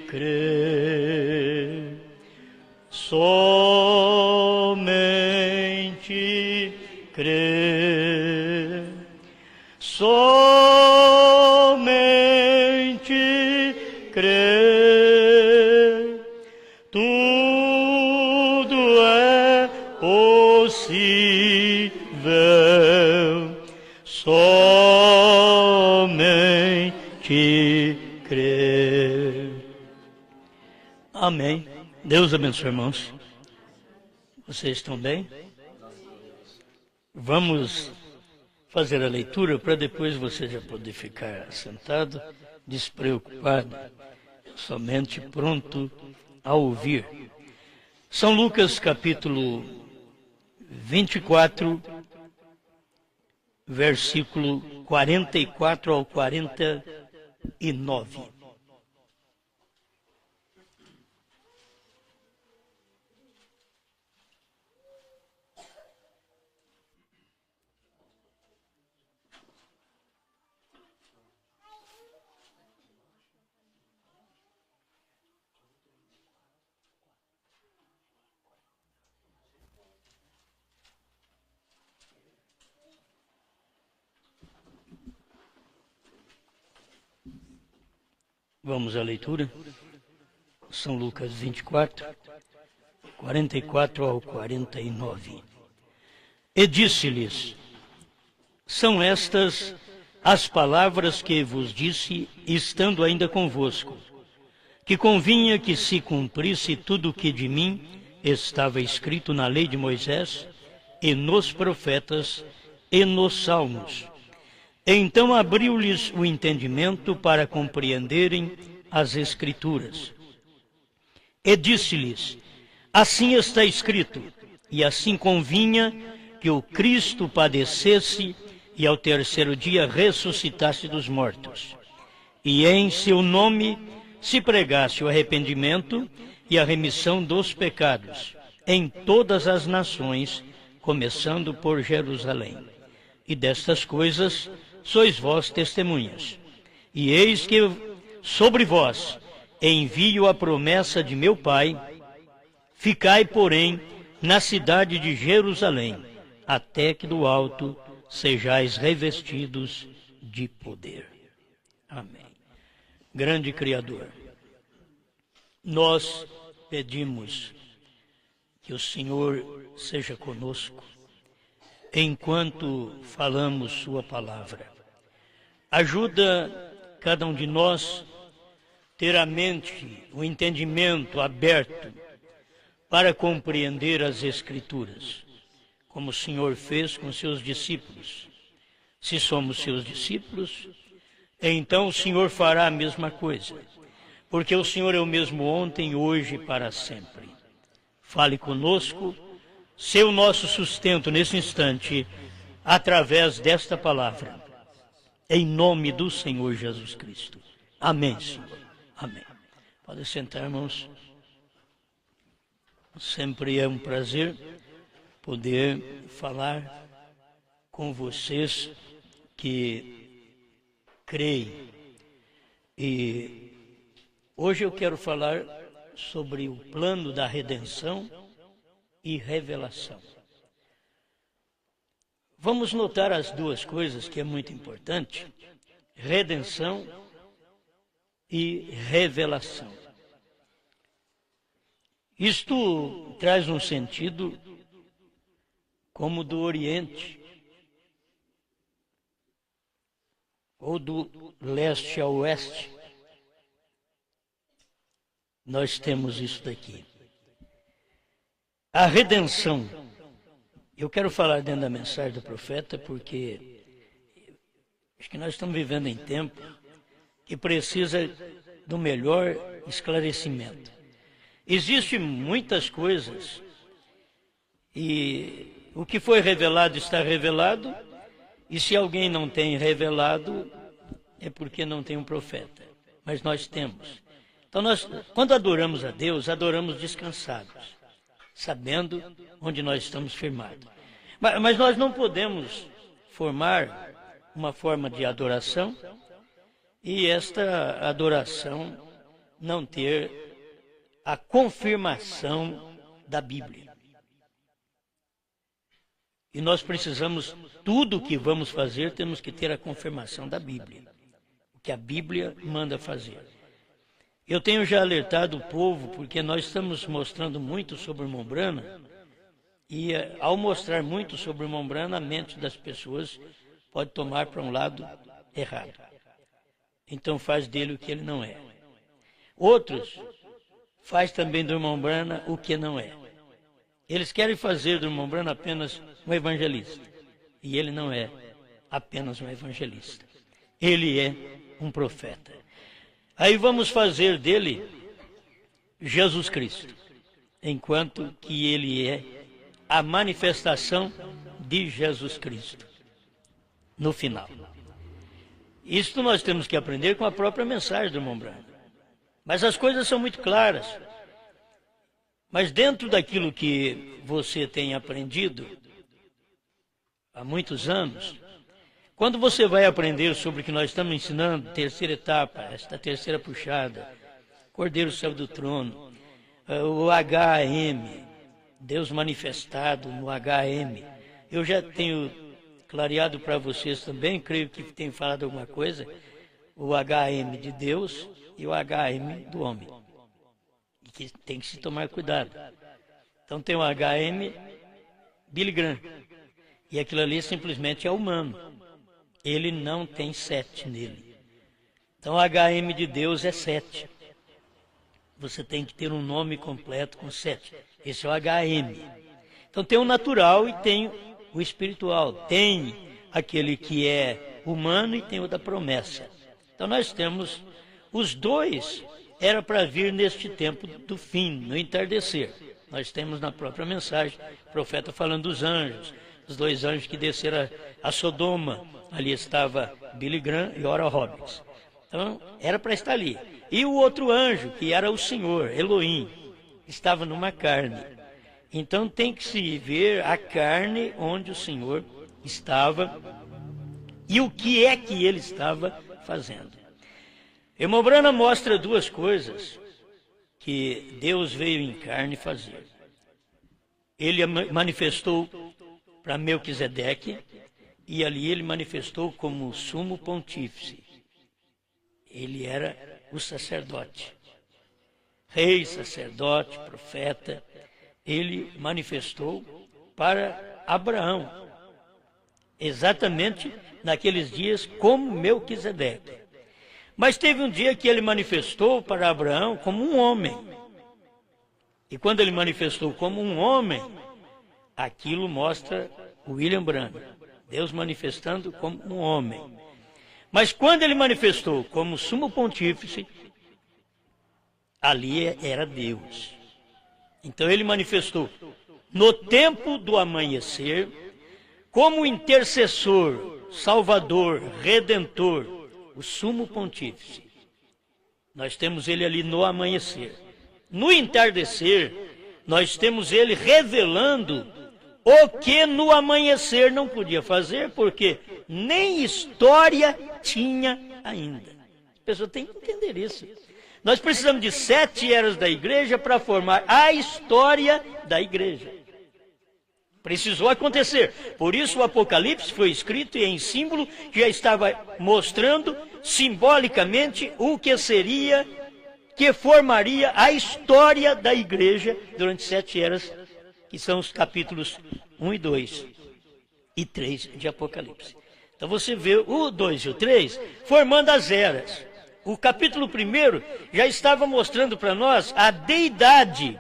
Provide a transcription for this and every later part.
crer, somente crer, somente crer, tudo é possível, somente crer. Amém. Deus abençoe, irmãos. Vocês estão bem? Vamos fazer a leitura para depois você já poder ficar sentado, despreocupado, somente pronto a ouvir. São Lucas capítulo 24, versículo 44 ao 49. Vamos à leitura. São Lucas 24, 44 ao 49. E disse-lhes: são estas as palavras que vos disse, estando ainda convosco, que convinha que se cumprisse tudo o que de mim estava escrito na lei de Moisés, e nos profetas, e nos salmos. Então abriu-lhes o entendimento para compreenderem as Escrituras. E disse-lhes: assim está escrito, e assim convinha que o Cristo padecesse e ao terceiro dia ressuscitasse dos mortos. E em seu nome se pregasse o arrependimento e a remissão dos pecados em todas as nações, começando por Jerusalém. E destas coisas sois vós testemunhas. E eis que sobre vós envio a promessa de meu Pai. Ficai, porém, na cidade de Jerusalém, até que do alto sejais revestidos de poder. Amém. Grande Criador, nós pedimos que o Senhor seja conosco enquanto falamos sua palavra. Ajuda cada um de nós ter a mente, o entendimento aberto para compreender as Escrituras, como o Senhor fez com seus discípulos. Se somos seus discípulos, então o Senhor fará a mesma coisa, porque o Senhor é o mesmo ontem, hoje e para sempre. Fale conosco, ser o nosso sustento nesse instante, através desta palavra, em nome do Senhor Jesus Cristo. Amém, Senhor. Amém. Pode sentar, irmãos. Sempre é um prazer poder falar com vocês que creem. E hoje eu quero falar sobre o plano da redenção e revelação. Vamos notar as duas coisas que é muito importante: redenção e revelação. Isto traz um sentido como do Oriente, ou do leste ao oeste. Nós temos isso daqui. A redenção. Eu quero falar dentro da mensagem do profeta porque acho que nós estamos vivendo em tempo que precisa do melhor esclarecimento. Existem muitas coisas e o que foi revelado está revelado, e se alguém não tem revelado é porque não tem um profeta. Mas nós temos. Então nós, quando adoramos a Deus, adoramos descansados, sabendo onde nós estamos firmados. Mas nós não podemos formar uma forma de adoração e esta adoração não ter a confirmação da Bíblia. E nós precisamos, tudo o que vamos fazer, temos que ter a confirmação da Bíblia. O que a Bíblia manda fazer. Eu tenho já alertado o povo, porque nós estamos mostrando muito sobre o irmão Branham, e ao mostrar muito sobre o irmão Branham, a mente das pessoas pode tomar para um lado errado. Então faz dele o que ele não é. Outros faz também do irmão Branham o que não é. Eles querem fazer do irmão Branham apenas um evangelista. E ele não é apenas um evangelista. Ele é um profeta. Aí vamos fazer dele Jesus Cristo, enquanto que ele é a manifestação de Jesus Cristo no final. Isto nós temos que aprender com a própria mensagem do irmão Branham. Mas as coisas são muito claras. Mas dentro daquilo que você tem aprendido há muitos anos, quando você vai aprender sobre o que nós estamos ensinando, terceira etapa, esta terceira puxada, Cordeiro Céu do Trono, o HM, Deus manifestado no HM, eu já tenho clareado para vocês também, creio que tenho falado alguma coisa, o HM de Deus e o HM do homem. E que tem que se tomar cuidado. Então tem o HM Billy Graham, e aquilo ali simplesmente é humano. Ele não tem 7 nele. Então o HM de Deus é 7. Você tem que ter um nome completo com 7. Esse é o HM. Então tem o natural e tem o espiritual. Tem aquele que é humano e tem o da promessa. Então nós temos os dois, era para vir neste tempo do fim, no entardecer. Nós temos na própria mensagem o profeta falando dos anjos, os 2 anjos que desceram a Sodoma. Ali estava Billy Graham e Oral Roberts. Então, era para estar ali. E o outro anjo, que era o Senhor, Elohim, estava numa carne. Então, tem que se ver a carne onde o Senhor estava e o que é que ele estava fazendo. Irmão Branham mostra 2 coisas que Deus veio em carne fazer. Ele manifestou para Melquisedeque, e ali ele manifestou como sumo pontífice. Ele era o sacerdote. Rei, sacerdote, profeta. Ele manifestou para Abraão. Exatamente naqueles dias como Melquisedeque. Mas teve um dia que ele manifestou para Abraão como um homem. E quando ele manifestou como um homem, aquilo mostra William Branham. Deus manifestando como um homem. Mas quando ele manifestou como sumo pontífice, ali era Deus. Então ele manifestou no tempo do amanhecer, como intercessor, salvador, redentor, o sumo pontífice. Nós temos ele ali no amanhecer. No entardecer, nós temos ele revelando o que no amanhecer não podia fazer, porque nem história tinha ainda. As pessoas têm que entender isso. Nós precisamos de 7 eras da igreja para formar a história da igreja. Precisou acontecer. Por isso o Apocalipse foi escrito e em símbolo já estava mostrando simbolicamente o que seria, que formaria a história da igreja durante 7 eras, que são os capítulos 1 e 2 e 3 de Apocalipse. Então você vê o 2 e o 3 formando as eras. O capítulo 1 já estava mostrando para nós a deidade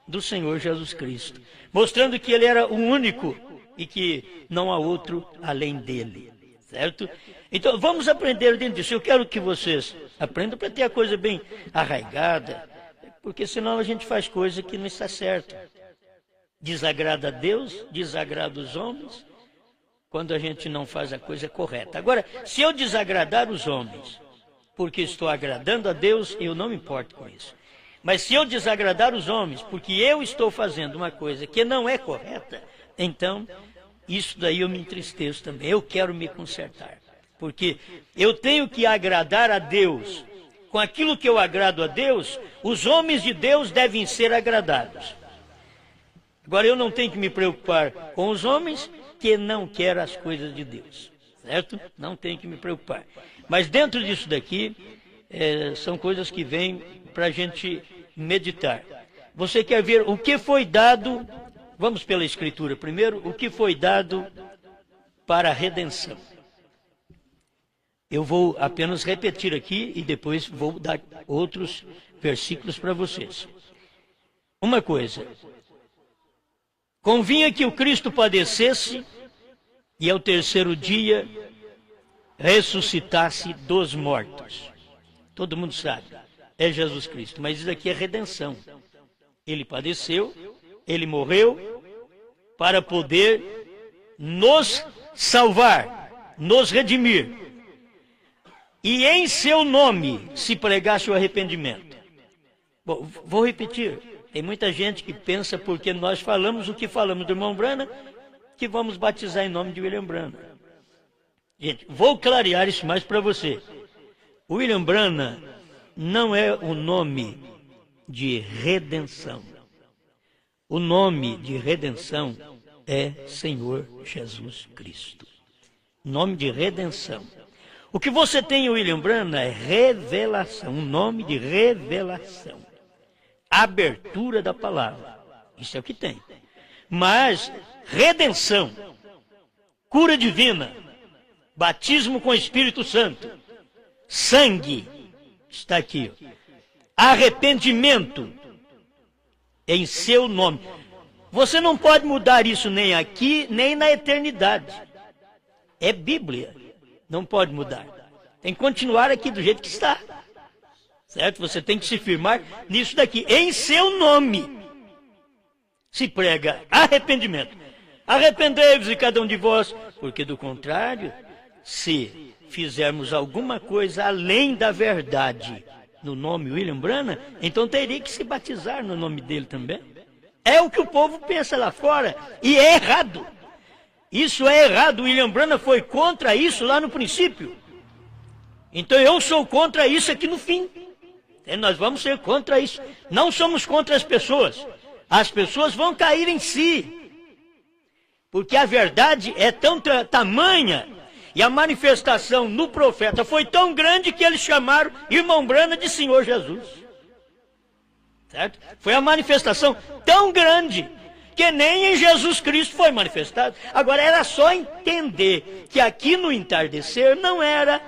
do Senhor Jesus Cristo, mostrando que ele era o único e que não há outro além dele, certo? Então vamos aprender dentro disso. Eu quero que vocês aprendam para ter a coisa bem arraigada, porque senão a gente faz coisa que não está certa. Desagrada a Deus, desagrada os homens, quando a gente não faz a coisa correta. Agora, se eu desagradar os homens, porque estou agradando a Deus, eu não me importo com isso. Mas se eu desagradar os homens, porque eu estou fazendo uma coisa que não é correta, então, isso daí eu me entristeço também. Eu quero me consertar. Porque eu tenho que agradar a Deus. Com aquilo que eu agrado a Deus, os homens de Deus devem ser agradados. Agora, eu não tenho que me preocupar com os homens que não querem as coisas de Deus, certo? Não tenho que me preocupar. Mas dentro disso daqui, são coisas que vêm para a gente meditar. Você quer ver o que foi dado, vamos pela Escritura primeiro, o que foi dado para a redenção. Eu vou apenas repetir aqui e depois vou dar outros versículos para vocês. Uma coisa, convinha que o Cristo padecesse e ao terceiro dia ressuscitasse dos mortos. Todo mundo sabe, é Jesus Cristo, mas isso aqui é redenção. Ele padeceu, ele morreu para poder nos salvar, nos redimir. E em seu nome se pregasse o arrependimento. Bom, vou repetir. Tem muita gente que pensa, porque nós falamos o que falamos do irmão Branham, que vamos batizar em nome de William Branham. Gente, vou clarear isso mais para você. William Branham não é o nome de redenção. O nome de redenção é Senhor Jesus Cristo. Nome de redenção. O que você tem em William Branham é revelação, um nome de revelação. Abertura da palavra. Isso é o que tem. Mas redenção, cura divina, batismo com o Espírito Santo, sangue, está aqui. Arrependimento em seu nome. Você não pode mudar isso nem aqui, nem na eternidade. É Bíblia. Não pode mudar. Tem que continuar aqui do jeito que está. Certo? Você tem que se firmar nisso daqui. Em seu nome se prega arrependimento. Arrependei-vos de cada um de vós, porque do contrário, se fizermos alguma coisa além da verdade no nome William Branham, então teria que se batizar no nome dele também. É o que o povo pensa lá fora e é errado. Isso é errado. William Branham foi contra isso lá no princípio. Então eu sou contra isso aqui no fim. E nós vamos ser contra isso. Não somos contra as pessoas. As pessoas vão cair em si. Porque a verdade é tão tamanha e a manifestação no profeta foi tão grande que eles chamaram irmão Branham de Senhor Jesus. Certo? Foi a manifestação tão grande que nem em Jesus Cristo foi manifestado. Agora, era só entender que aqui no entardecer não era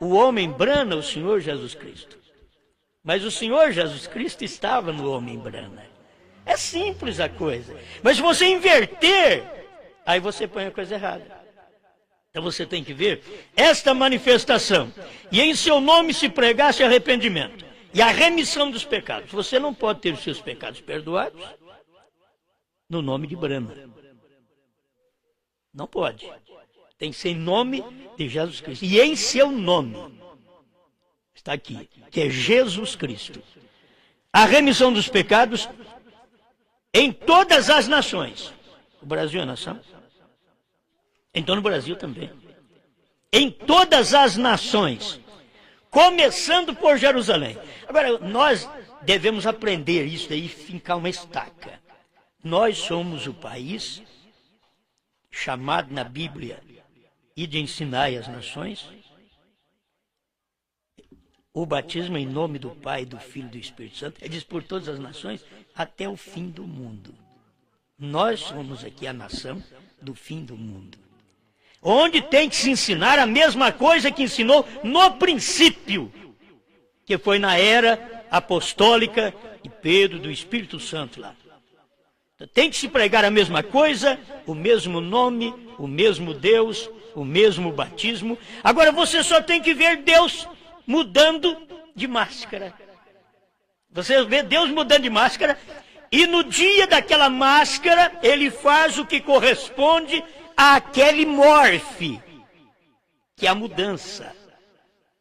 o homem Branham, o Senhor Jesus Cristo. Mas o Senhor Jesus Cristo estava no homem Branham. É simples a coisa. Mas se você inverter, aí você põe a coisa errada. Então você tem que ver esta manifestação. E em seu nome se pregasse arrependimento e a remissão dos pecados. Você não pode ter os seus pecados perdoados no nome de Branham. Não pode. Tem que ser em nome de Jesus Cristo. E em seu nome, está aqui, que é Jesus Cristo. A remissão dos pecados em todas as nações. O Brasil é nação? Então no Brasil também. Em todas as nações. Começando por Jerusalém. Agora, nós devemos aprender isso daí e fincar uma estaca. Nós somos o país chamado na Bíblia e de ensinar às nações o batismo em nome do Pai, do Filho e do Espírito Santo. Ele diz por todas as nações até o fim do mundo. Nós somos aqui a nação do fim do mundo. Onde tem que se ensinar a mesma coisa que ensinou no princípio, que foi na era apostólica de Pedro, do Espírito Santo lá. Tem que se pregar a mesma coisa, o mesmo nome, o mesmo Deus, o mesmo batismo. Agora você só tem que ver Deus mudando de máscara. Você vê Deus mudando de máscara e no dia daquela máscara ele faz o que corresponde àquele morfe, que é a mudança.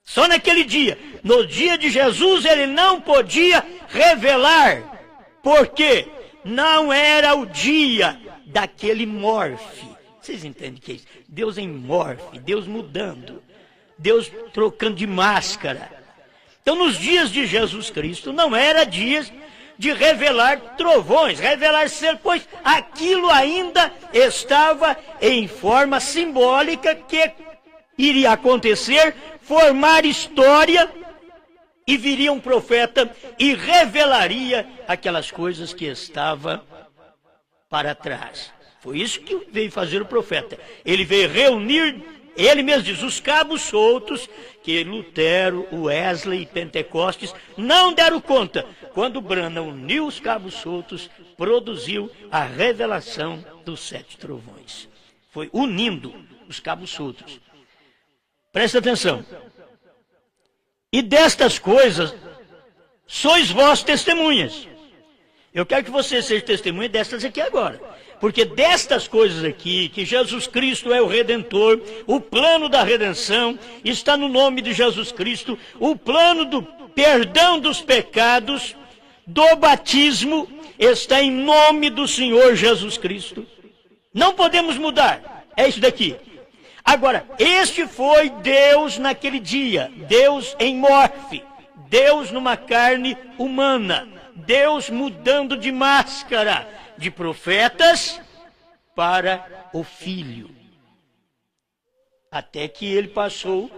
Só naquele dia, no dia de Jesus, ele não podia revelar. Por quê? Não era o dia daquele morfe. Vocês entendem o que é isso? Deus em morfe, Deus mudando. Deus trocando de máscara. Então, nos dias de Jesus Cristo, não era dias de revelar trovões, revelar ser, pois aquilo ainda estava em forma simbólica que iria acontecer, formar história, e viria um profeta e revelaria aquelas coisas que estavam para trás. Foi isso que veio fazer o profeta. Ele veio reunir, ele mesmo diz, os cabos soltos que Lutero, Wesley e Pentecostes não deram conta. Quando Branham uniu os cabos soltos, produziu a revelação dos 7 trovões. Foi unindo os cabos soltos. Presta atenção. E destas coisas, sois vós testemunhas. Eu quero que você seja testemunha destas aqui agora. Porque destas coisas aqui, que Jesus Cristo é o Redentor, o plano da redenção está no nome de Jesus Cristo, o plano do perdão dos pecados, do batismo, está em nome do Senhor Jesus Cristo. Não podemos mudar, é isso daqui. Agora, este foi Deus naquele dia, Deus em morfe, Deus numa carne humana, Deus mudando de máscara, de profetas para o Filho. Até que ele passou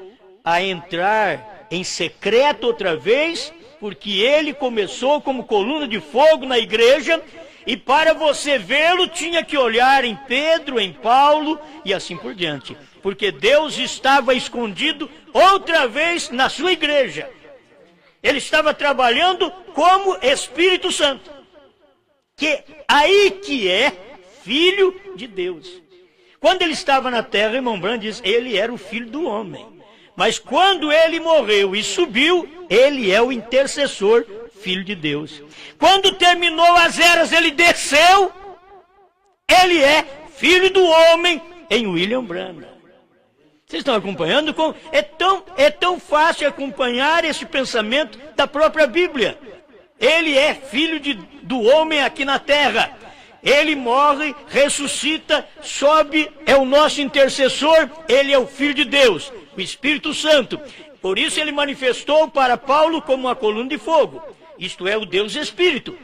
a entrar em secreto outra vez, porque ele começou como coluna de fogo na igreja, e para você vê-lo tinha que olhar em Pedro, em Paulo e assim por diante. Porque Deus estava escondido outra vez na sua igreja. Ele estava trabalhando como Espírito Santo. Que aí que é Filho de Deus. Quando ele estava na terra, irmão Branham diz, ele era o Filho do homem. Mas quando ele morreu e subiu, ele é o intercessor, Filho de Deus. Quando terminou as eras, ele desceu, ele é Filho do homem em William Branham. Vocês estão acompanhando? É tão fácil acompanhar esse pensamento da própria Bíblia. Ele é Filho do homem aqui na terra. Ele morre, ressuscita, sobe, é o nosso intercessor, ele é o Filho de Deus, o Espírito Santo. Por isso ele manifestou para Paulo como uma coluna de fogo. Isto é, o Deus Espírito.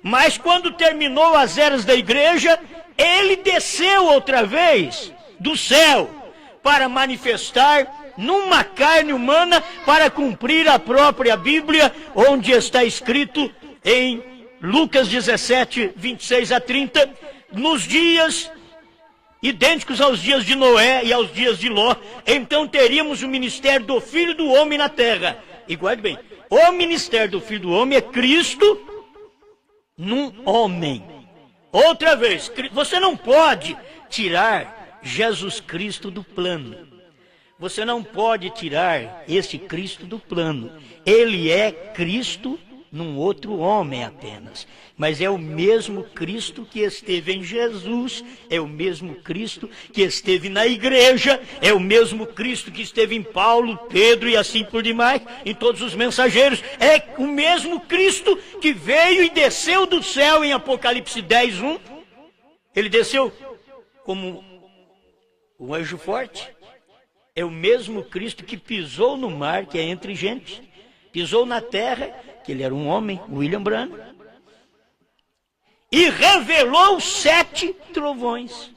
Mas quando terminou as eras da igreja, ele desceu outra vez do céu para manifestar numa carne humana, para cumprir a própria Bíblia, onde está escrito em Lucas 17, 26 a 30, nos dias idênticos aos dias de Noé e aos dias de Ló, então teríamos o ministério do Filho do Homem na terra. E guarde bem, o ministério do Filho do Homem é Cristo num homem. Outra vez, você não pode tirar Jesus Cristo do plano. Você não pode tirar esse Cristo do plano. Ele é Cristo num outro homem apenas. Mas é o mesmo Cristo que esteve em Jesus, é o mesmo Cristo que esteve na igreja, é o mesmo Cristo que esteve em Paulo, Pedro e assim por demais, em todos os mensageiros. É o mesmo Cristo que veio e desceu do céu em Apocalipse 10, 1. Ele desceu como um anjo forte. É o mesmo Cristo que pisou no mar, que é entre gente, pisou na terra, que ele era um homem, William Branham, e revelou 7 trovões.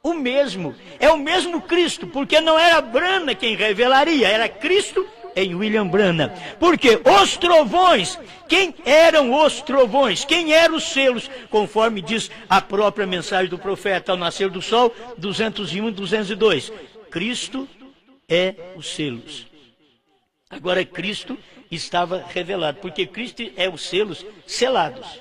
O mesmo, é o mesmo Cristo, porque não era Branham quem revelaria, era Cristo em William Branham. Porque os trovões, quem eram os trovões? Quem eram os selos? Conforme diz a própria mensagem do profeta ao nascer do sol, 201 e 202. Cristo é os selos. Agora Cristo estava revelado, porque Cristo é os selos selados,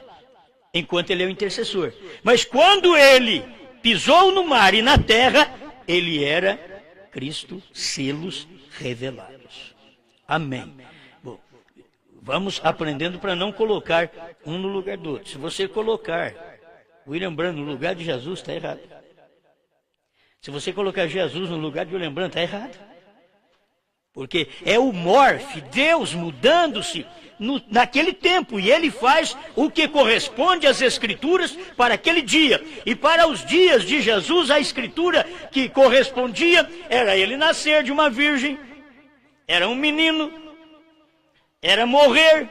enquanto ele é o intercessor. Mas quando ele pisou no mar e na terra, ele era Cristo, selos revelados. Amém. Bom, vamos aprendendo para não colocar um no lugar do outro. Se você colocar William Branham no lugar de Jesus, está errado. Se você colocar Jesus no lugar de William Branham, está errado. Porque é o morfe, Deus mudando-se naquele tempo. E ele faz o que corresponde às Escrituras para aquele dia. E para os dias de Jesus, a Escritura que correspondia era ele nascer de uma virgem, era um menino, era morrer,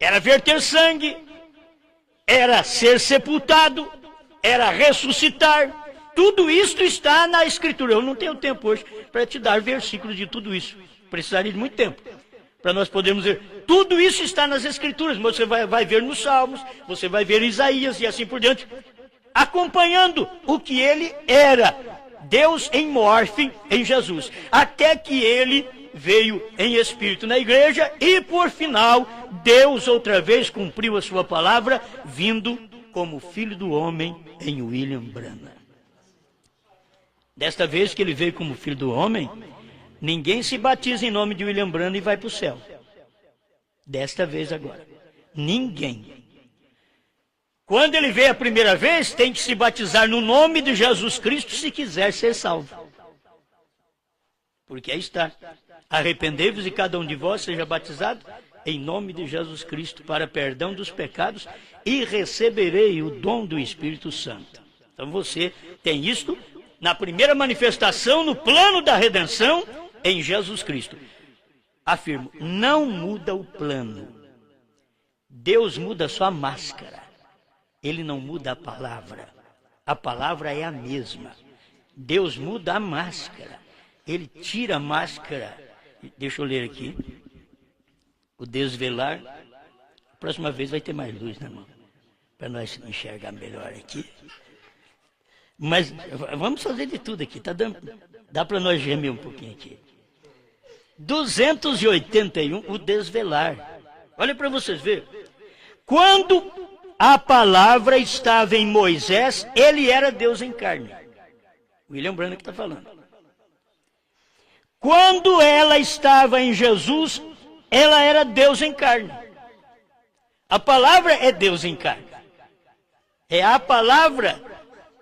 era verter sangue, era ser sepultado, era ressuscitar. Tudo isso está na Escritura. Eu não tenho tempo hoje para te dar versículos de tudo isso. Precisaria de muito tempo para nós podermos ver. Tudo isso está nas Escrituras. Você vai ver nos Salmos, você vai ver em Isaías e assim por diante, acompanhando o que ele era. Deus em morfe em Jesus. Até que ele veio em espírito na igreja e, por final, Deus outra vez cumpriu a sua palavra, vindo como Filho do Homem em William Branham. Desta vez que ele veio como Filho do Homem, ninguém se batiza em nome de William Branham e vai para o céu. Desta vez agora. Ninguém. Quando ele veio a primeira vez, tem que se batizar no nome de Jesus Cristo se quiser ser salvo. Porque aí está. Arrependei-vos e cada um de vós seja batizado em nome de Jesus Cristo para perdão dos pecados e receberei o dom do Espírito Santo. Então você tem isto na primeira manifestação, no plano da redenção em Jesus Cristo. Afirmo, não muda o plano. Deus muda só a máscara. Ele não muda a palavra. A palavra é a mesma. Deus muda a máscara. Ele tira a máscara. Deixa eu ler aqui. O desvelar. A próxima vez vai ter mais luz, né, irmão? Para nós enxergar melhor aqui. Mas vamos fazer de tudo aqui. Dá para nós gemer um pouquinho aqui. 281, o desvelar. Olha para vocês verem. Quando a palavra estava em Moisés, ele era Deus em carne. William Branham que está falando. Quando ela estava em Jesus, ela era Deus em carne. A palavra é Deus em carne. É a palavra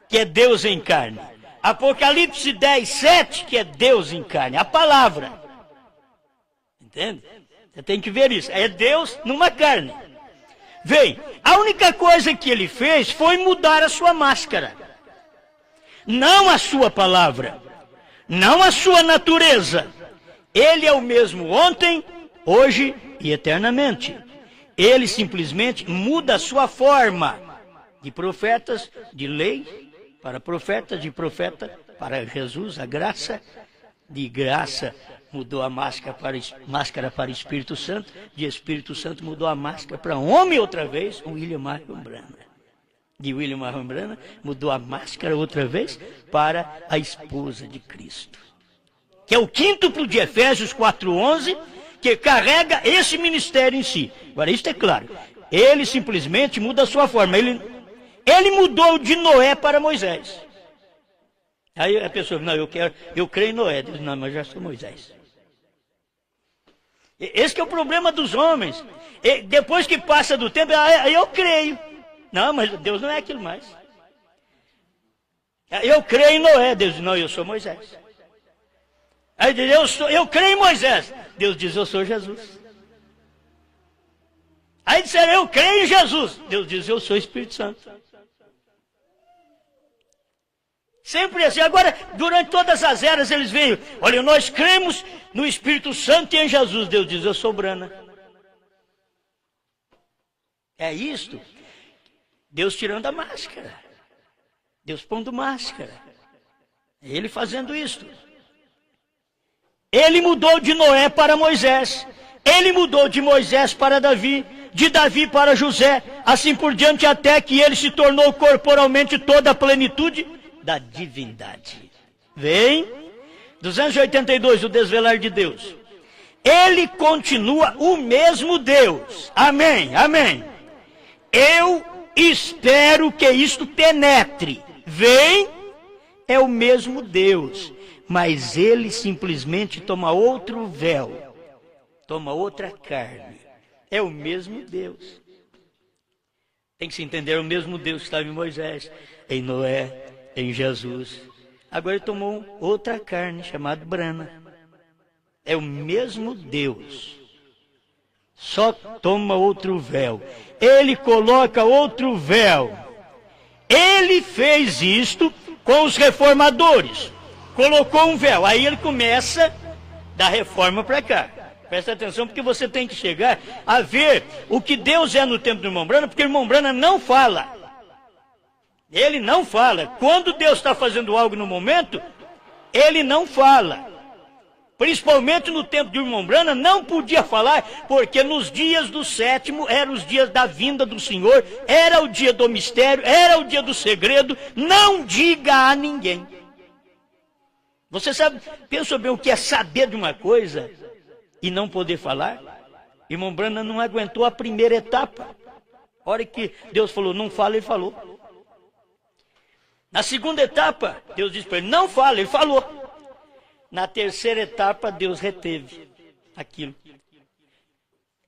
que é Deus em carne. Apocalipse 10, 7, que é Deus em carne. A palavra. Entende? Você tem que ver isso. É Deus numa carne. Vem, a única coisa que ele fez foi mudar a sua máscara. Não a sua palavra. Não a sua natureza. Ele é o mesmo ontem, hoje e eternamente. Ele simplesmente muda a sua forma. De profetas, de lei, para profetas, de profeta para Jesus, a graça. De graça mudou a máscara para Espírito Santo, de Espírito Santo mudou a máscara para homem outra vez, William Branham. De William Branham mudou a máscara outra vez para a esposa de Cristo. Que é o quíntuplo de Efésios 4:11, que carrega esse ministério em si. Agora, isso é claro. Ele simplesmente muda a sua forma. Ele mudou de Noé para Moisés. Aí a pessoa, não, eu creio em Noé. Deus, não, mas já sou Moisés. Esse que é o problema dos homens. Depois que passa do tempo, eu creio. Não, mas Deus não é aquilo mais. Eu creio em Noé. Deus diz, não, eu sou Moisés. Aí diz, eu creio em Moisés. Deus diz, eu sou Jesus. Aí disseram, eu creio em Jesus. Deus diz, eu sou Espírito Santo. Sempre assim. Agora, durante todas as eras, eles veem, olha, nós cremos no Espírito Santo e em Jesus. Deus diz, eu sou Branham. É isto. Deus tirando a máscara. Deus pondo máscara. Ele fazendo isto. Ele mudou de Noé para Moisés. Ele mudou de Moisés para Davi. De Davi para José. Assim por diante, até que ele se tornou corporalmente toda a plenitude da divindade. Vem. 282, o desvelar de Deus. Ele continua o mesmo Deus. Amém, amém. Eu espero que isto penetre. Vem, é o mesmo Deus, mas ele simplesmente toma outro véu, toma outra carne. É o mesmo Deus. Tem que se entender, é o mesmo Deus que estava em Moisés, em Noé, em Jesus. Agora ele tomou outra carne, chamada Branham. É o mesmo Deus. Só toma outro véu. Ele coloca outro véu. Ele fez isto com os reformadores. Colocou um véu. Aí ele começa da reforma para cá. Presta atenção, porque você tem que chegar a ver o que Deus é no tempo do irmão Branham, porque o irmão Branham não fala. Ele não fala. Quando Deus está fazendo algo no momento, ele não fala. Principalmente no tempo do irmão Branham, não podia falar, porque nos dias do sétimo eram os dias da vinda do Senhor, era o dia do mistério, era o dia do segredo. Não diga a ninguém. Você sabe, pensa bem o que é saber de uma coisa e não poder falar? Irmão Branham não aguentou a primeira etapa. A hora que Deus falou, não fala, ele falou. Na segunda etapa, Deus disse para ele, não fala, ele falou. Na terceira etapa, Deus reteve aquilo.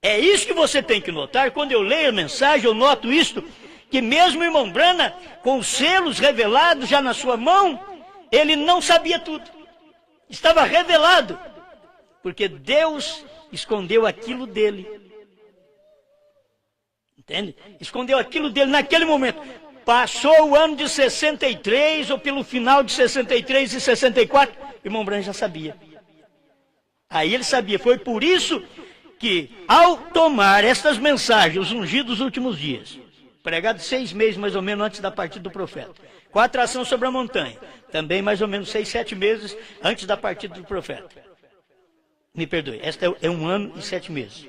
É isso que você tem que notar. Quando eu leio a mensagem, eu noto isto, que mesmo o irmão Branham, com os selos revelados já na sua mão, ele não sabia tudo. Estava revelado. Porque Deus escondeu aquilo dele. Entende? Escondeu aquilo dele naquele momento. Passou o ano de 63, ou pelo final de 63 e 64, o irmão Branham já sabia. Aí ele sabia. Foi por isso que, ao tomar estas mensagens, os ungidos dos últimos dias, pregado 6 meses mais ou menos antes da partida do profeta, com a atração sobre a montanha, também mais ou menos 6, 7 meses antes da partida do profeta. Me perdoe, esta é 1 ano e 7 meses.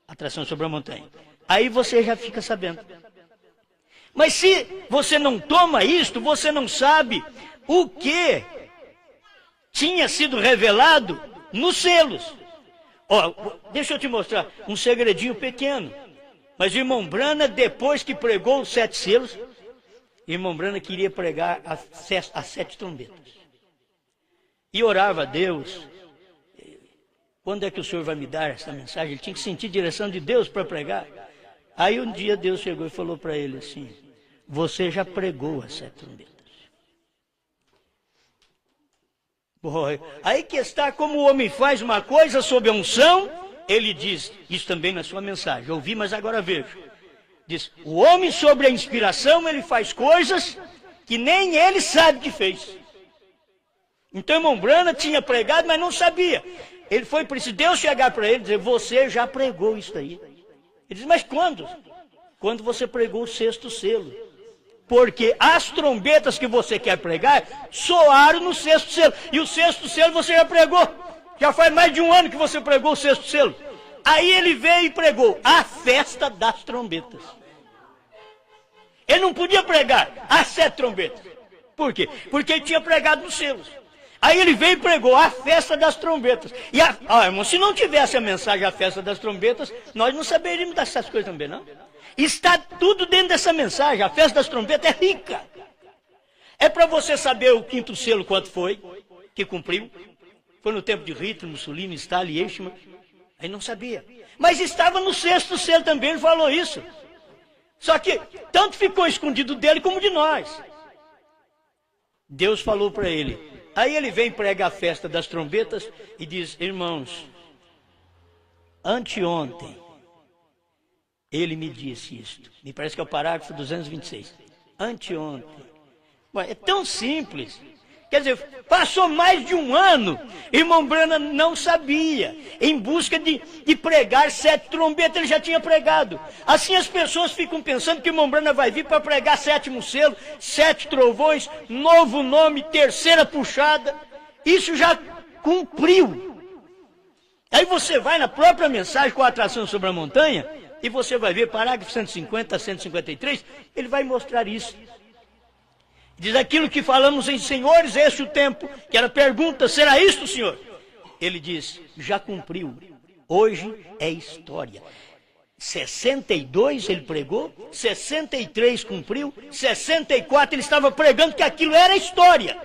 Atração sobre a montanha. Aí você já fica sabendo. Mas se você não toma isto, você não sabe o que tinha sido revelado nos selos. Ó, deixa eu te mostrar um segredinho pequeno. Mas o irmão Branham, depois que pregou os 7 selos, o irmão Branham queria pregar as 7 trombetas. E orava a Deus. Quando é que o Senhor vai me dar essa mensagem? Ele tinha que sentir direção de Deus para pregar. Aí um dia Deus chegou e falou para ele assim, você já pregou as 7 trombetas. Aí que está como o homem faz uma coisa sob a unção, ele diz, isso também na sua mensagem, eu ouvi, mas agora vejo. Diz, o homem sobre a inspiração, ele faz coisas que nem ele sabe que fez. Então o irmão Branham tinha pregado, mas não sabia. Ele foi preciso Deus chegar para ele e dizer, você já pregou isso aí. Ele diz, mas quando? Quando você pregou o 6º selo. Porque as trombetas que você quer pregar soaram no 6º selo. E o 6º selo você já pregou. Já faz mais de 1 ano que você pregou o 6º selo. Aí ele veio e pregou a festa das trombetas. Ele não podia pregar as 7 trombetas. Por quê? Porque ele tinha pregado nos selos. Aí ele veio e pregou a festa das trombetas. E, irmão, se não tivesse a mensagem a festa das trombetas, nós não saberíamos dessas coisas também, não? Está tudo dentro dessa mensagem. A festa das trombetas é rica. É para você saber o 5º selo quanto foi, que cumpriu. Foi no tempo de Hitler, Mussolini, Stalin, Eichmann. Aí não sabia. Mas estava no 6º selo também, ele falou isso. Só que tanto ficou escondido dele como de nós. Deus falou para ele. Aí ele vem pregar a festa das trombetas e diz, irmãos, anteontem, ele me disse isto. Me parece que é o parágrafo 226. Anteontem. Ué, é tão simples. Quer dizer, passou mais de 1 ano, irmão Branham não sabia, em busca de pregar 7 trombetas, ele já tinha pregado. Assim as pessoas ficam pensando que o irmão Branham vai vir para pregar 7º selo, 7 trovões, novo nome, 3ª puxada. Isso já cumpriu. Aí você vai na própria mensagem com a atração sobre a montanha, e você vai ver, parágrafo 150 a 153, ele vai mostrar isso. Diz aquilo que falamos em senhores, este o tempo, que era pergunta, será isto, Senhor? Ele diz, já cumpriu, hoje é história. 62 ele pregou, 63 cumpriu, 64 ele estava pregando que aquilo era história.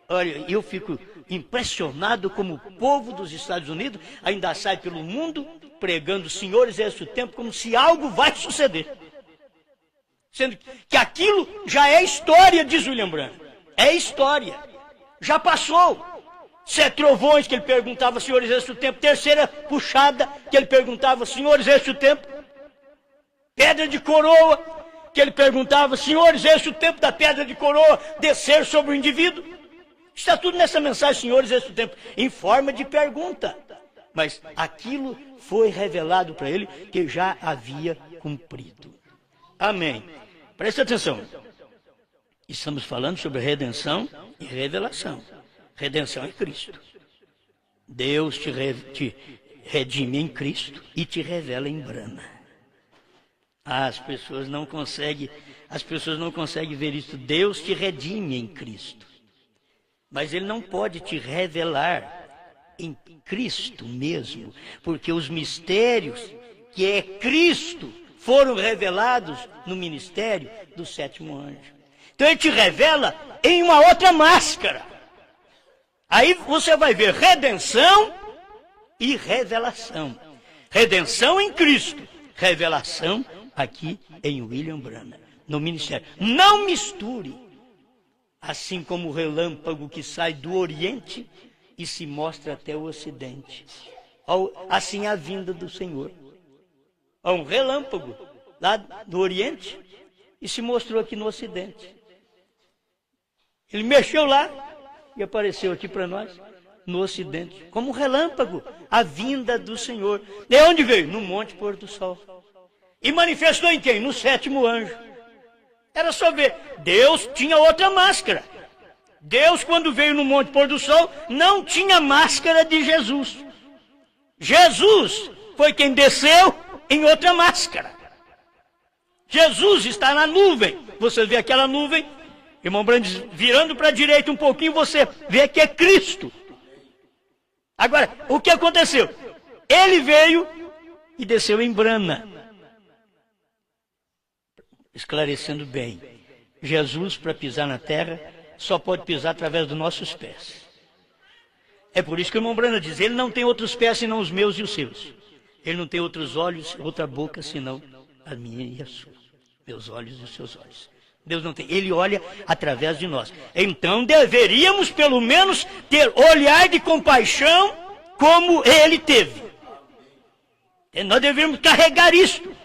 Olha, eu fico impressionado como o povo dos Estados Unidos ainda sai pelo mundo pregando, senhores, este o tempo, como se algo vai suceder. Sendo que aquilo já é história, diz William Branham. É história. Já passou. 7 trovões que ele perguntava, senhores, este o tempo. 3ª puxada que ele perguntava, senhores, este o tempo. Pedra de coroa que ele perguntava, senhores, este o tempo da pedra de coroa descer sobre o indivíduo. Está tudo nessa mensagem, senhores, esse tempo, em forma de pergunta. Mas aquilo foi revelado para ele que já havia cumprido. Amém. Preste atenção. Estamos falando sobre redenção e revelação. Redenção é Cristo. Deus te redime em Cristo e te revela em Brana. As pessoas não conseguem ver isso. Deus te redime em Cristo. Mas ele não pode te revelar em Cristo mesmo, porque os mistérios que é Cristo foram revelados no ministério do sétimo anjo. Então ele te revela em uma outra máscara. Aí você vai ver redenção e revelação. Redenção em Cristo, revelação aqui em William Branham, no ministério. Não misture. Assim como o relâmpago que sai do Oriente e se mostra até o Ocidente. Assim a vinda do Senhor. Há um relâmpago lá do Oriente e se mostrou aqui no Ocidente. Ele mexeu lá e apareceu aqui para nós no Ocidente. Como um relâmpago, a vinda do Senhor. De onde veio? No Monte Pôr do Sol. E manifestou em quem? No sétimo anjo. Era só ver. Deus tinha outra máscara. Deus, quando veio no Monte Pôr do Sol, não tinha máscara de Jesus. Jesus foi quem desceu em outra máscara. Jesus está na nuvem. Você vê aquela nuvem, irmão Brandes, virando para a direita um pouquinho, você vê que é Cristo. Agora, o que aconteceu? Ele veio e desceu em Brana. Esclarecendo bem, Jesus, para pisar na terra, só pode pisar através dos nossos pés. É por isso que o irmão Branham diz, ele não tem outros pés senão os meus e os seus. Ele não tem outros olhos, outra boca senão a minha e a sua. Meus olhos e os seus olhos. Deus não tem, ele olha através de nós. Então deveríamos pelo menos ter olhar de compaixão como ele teve. E nós deveríamos carregar isto.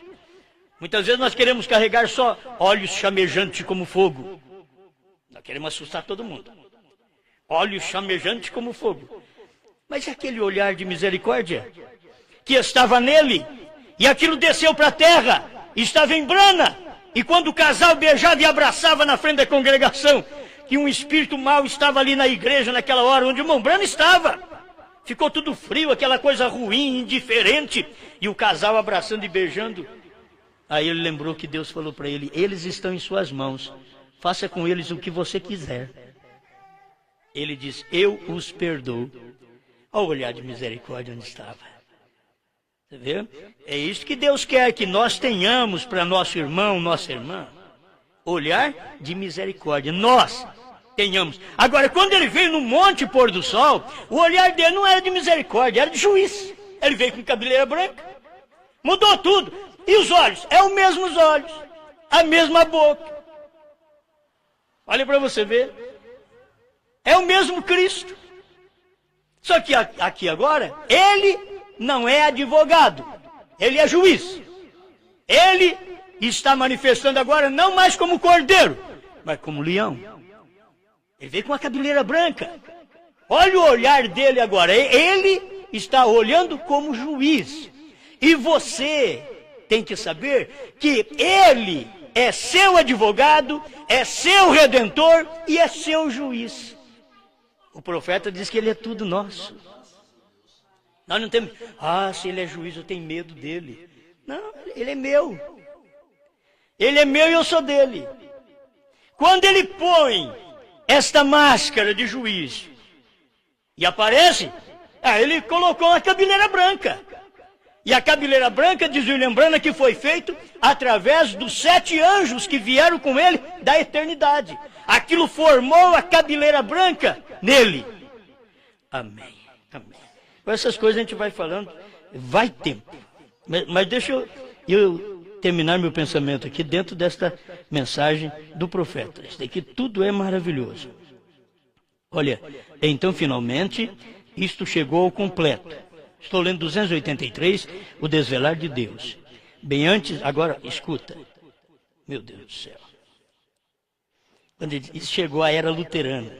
Muitas vezes nós queremos carregar só olhos chamejantes como fogo. Nós queremos assustar todo mundo. Olhos chamejantes como fogo. Mas aquele olhar de misericórdia que estava nele, e aquilo desceu para a terra, estava em Brana, e quando o casal beijava e abraçava na frente da congregação, que um espírito mau estava ali na igreja naquela hora onde o irmão Brana estava. Ficou tudo frio, aquela coisa ruim, indiferente, e o casal abraçando e beijando. Aí ele lembrou que Deus falou para ele, eles estão em suas mãos, faça com eles o que você quiser. Ele diz, eu os perdoo. Olha o olhar de misericórdia onde estava. Você vê? É isso que Deus quer que nós tenhamos para nosso irmão, nossa irmã. Olhar de misericórdia. Nós tenhamos. Agora, quando ele veio no Monte Pôr do Sol, o olhar dele não era de misericórdia, era de juiz. Ele veio com cabeleira branca. Mudou tudo. E os olhos? É os mesmos olhos. A mesma boca. Olha para você ver. É o mesmo Cristo. Só que aqui agora, ele não é advogado. Ele é juiz. Ele está manifestando agora não mais como cordeiro, mas como leão. Ele veio com a cabeleira branca. Olha o olhar dele agora. Ele está olhando como juiz. E você tem que saber que ele é seu advogado, é seu redentor e é seu juiz. O profeta diz que ele é tudo nosso. Nós não temos, se ele é juiz, eu tenho medo dele. Não, ele é meu. Ele é meu e eu sou dele. Quando ele põe esta máscara de juiz e aparece, ele colocou a cabeleira branca. E a cabeleira branca, diz William Branham, que foi feito através dos 7 anjos que vieram com ele da eternidade. Aquilo formou a cabeleira branca nele. Amém. Amém. Com essas coisas a gente vai falando, vai tempo. Mas deixa eu terminar meu pensamento aqui dentro desta mensagem do profeta. Isso daqui tudo é maravilhoso. Olha, então finalmente isto chegou ao completo. Estou lendo 283, o desvelar de Deus. Bem antes, agora, escuta. Meu Deus do céu. Quando ele chegou à era luterana.